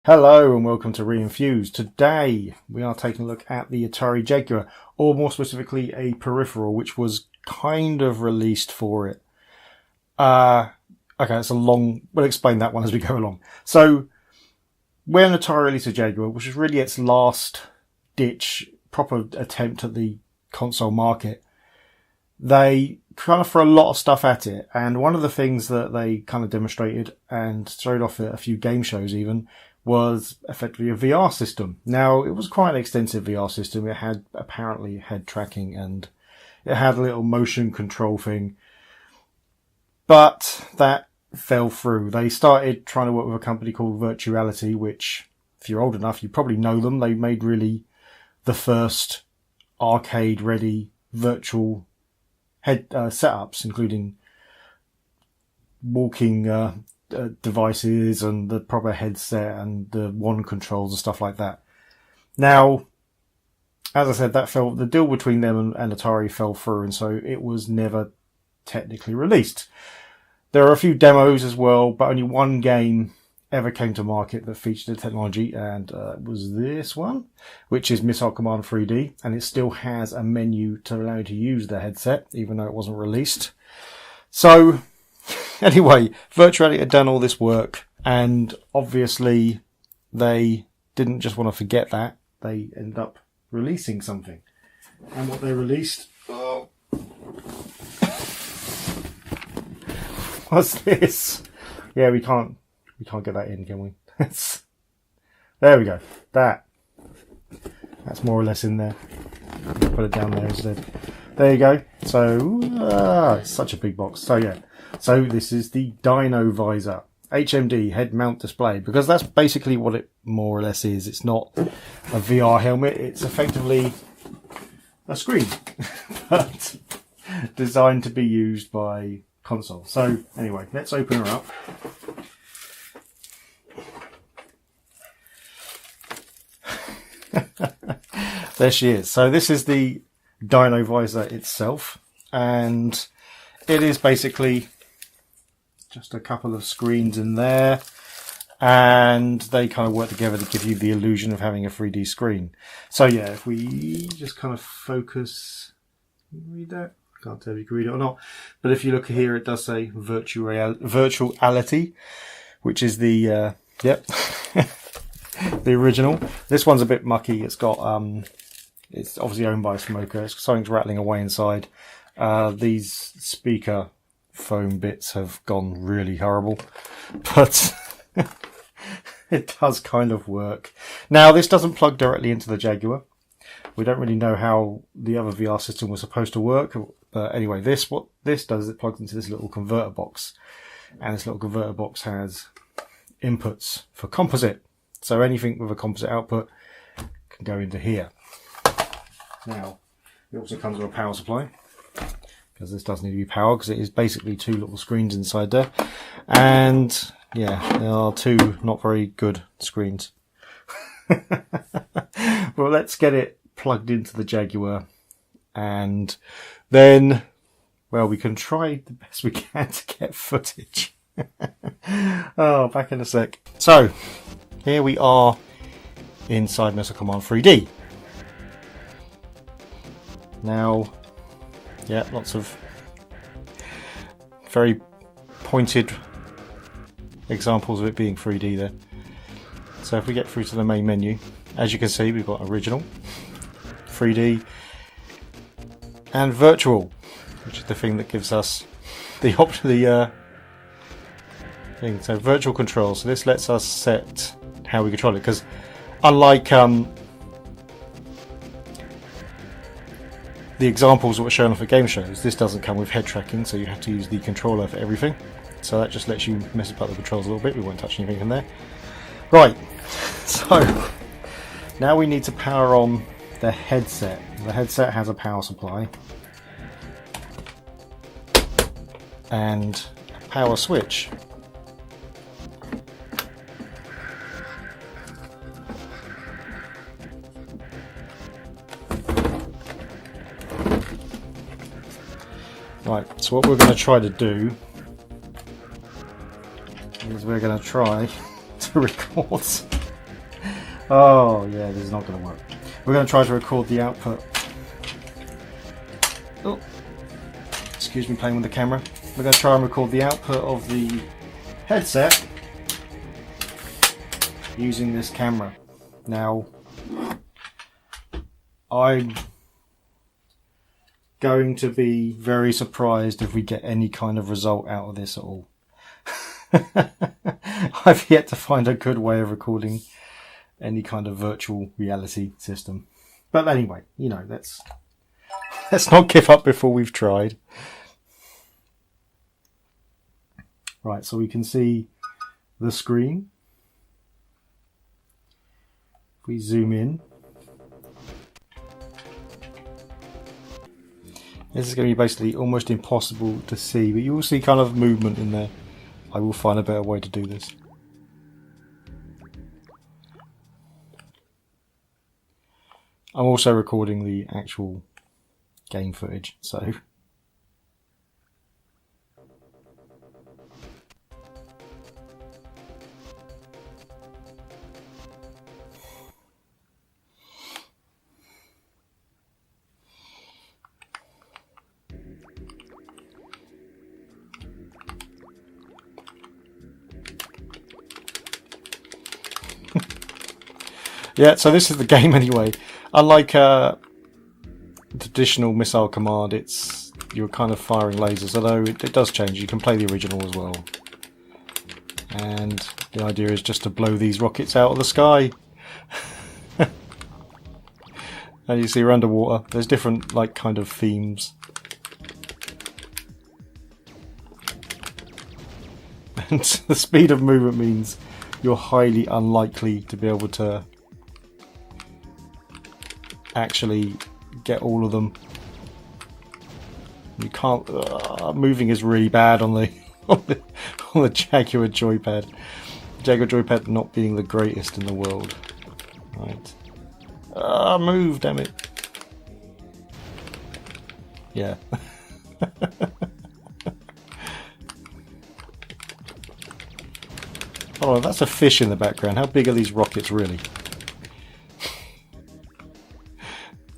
Hello and welcome to Re-enthused. Today we are taking a look at the Atari Jaguar, or more specifically a peripheral which was kind of released for it. Okay, it's a long... We'll explain that one as we go along. So, when Atari released a Jaguar, which was really its last ditch proper attempt at the console market, they kind of threw a lot of stuff at it, and one of the things that they kind of demonstrated and showed off at a few game shows even was effectively a VR system. Now, it was quite an extensive VR system. It had apparently head tracking and it had a little motion control thing, but that fell through. They started trying to work with a company called Virtuality, which, if you're old enough, you probably know them. They made really the first arcade-ready virtual head setups, including walking devices and the proper headset and the wand controls and stuff like that. Now, as I said, the deal between them and Atari fell through, and so it was never technically released. There are a few demos as well, but only one game ever came to market that featured the technology, and it was this one, which is Missile Command 3D, and it still has a menu to allow you to use the headset, even though it wasn't released. So, anyway, Virtuality had done all this work, and obviously they didn't just want to forget that. They ended up releasing something. And what they released was this. Yeah, we can't get that in, can we? There we go. That's more or less in there. Put it down there instead. There you go. So, it's such a big box. So yeah. So this is the Dynovisor HMD head mount display, because that's basically what it more or less is. It's not a VR helmet. It's effectively a screen, but designed to be used by console. So anyway, let's open her up. There she is. So this is the Dynovisor itself, and it is basically just a couple of screens in there, and they kind of work together to give you the illusion of having a 3D screen. So yeah, if we just kind of focus, can you read that? Can't tell if you can read it or not, but if you look here, it does say Virtuality, which is the the original. This one's a bit mucky. It's got it's obviously owned by a smoker. Something's rattling away inside. These speaker foam bits have gone really horrible, but it does kind of work. Now, this doesn't plug directly into the Jaguar. We don't really know how the other VR system was supposed to work, but anyway, what this does is it plugs into this little converter box, and this little converter box has inputs for composite. So anything with a composite output can go into here. Now, it also comes with a power supply, because this does need to be powered, because it is basically two little screens inside there. And yeah, there are two not very good screens. Well, let's get it plugged into the Jaguar, and then, well, we can try the best we can to get footage. Oh, back in a sec. So, here we are inside Missile Command 3D. Now, yeah, lots of very pointed examples of it being 3D there. So if we get through to the main menu, as you can see, we've got original, 3D, and virtual, which is the thing that gives us the thing. So virtual control. So this lets us set how we control it, because unlike the examples that were shown off at game shows, this doesn't come with head tracking, so you have to use the controller for everything. So that just lets you mess about the controls a little bit. We won't touch anything in there. Right, so now we need to power on the headset. The headset has a power supply and a power switch. Right, so what we're going to try to do is we're going to try to record Oh yeah, this is not going to work. We're going to try to record the output. Oh, excuse me, playing with the camera. We're going to try and record the output of the headset using this camera. Now, I'm going to be very surprised if we get any kind of result out of this at all. I've yet to find a good way of recording any kind of virtual reality system. But anyway, you know, let's not give up before we've tried. Right, so we can see the screen. If we zoom in, this is going to be basically almost impossible to see, but you will see kind of movement in there. I will find a better way to do this. I'm also recording the actual game footage, so yeah, so this is the game anyway. Unlike traditional missile command, you're kind of firing lasers, although it does change. You can play the original as well. And the idea is just to blow these rockets out of the sky. And you see we're underwater. There's different like kind of themes. And the speed of movement means you're highly unlikely to be able to actually get all of them. You can't. Moving is really bad on the on the Jaguar joypad. Jaguar joypad not being the greatest in the world. Right. Move, damn it. Yeah. Oh, that's a fish in the background. How big are these rockets really?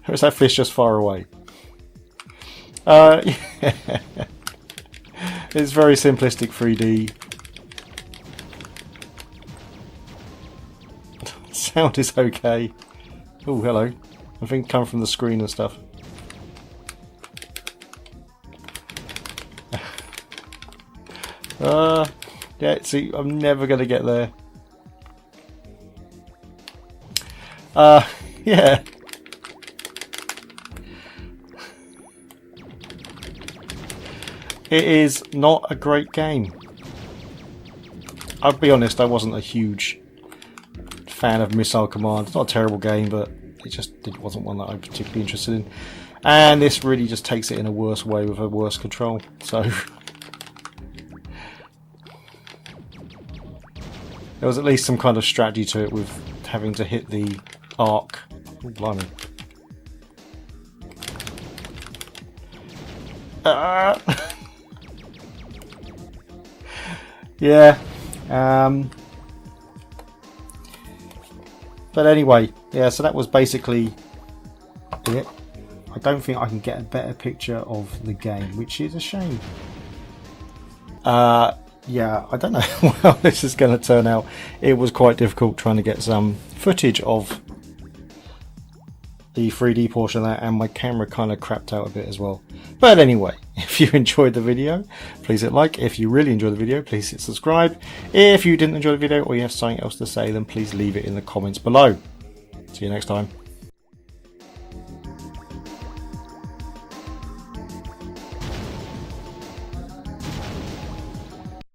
Or is that fish just far away? Yeah. It's very simplistic 3D. Sound is okay. Oh, hello. I think come from the screen and stuff. Yeah, see, I'm never going to get there. Yeah. It is not a great game. I'll be honest, I wasn't a huge fan of Missile Command. It's not a terrible game, but it wasn't one that I'm particularly interested in. And this really just takes it in a worse way with a worse control. So there was at least some kind of strategy to it with having to hit the arc. Oh, blimey. Yeah. But anyway, yeah, so that was basically it. I don't think I can get a better picture of the game, which is a shame. Yeah, I don't know how this is going to turn out. It was quite difficult trying to get some footage of the 3D portion of that, and my camera kind of crapped out a bit as well. But anyway, if you enjoyed the video, please hit like. If you really enjoyed the video, please hit subscribe. If you didn't enjoy the video or you have something else to say, then please leave it in the comments below. See you next time.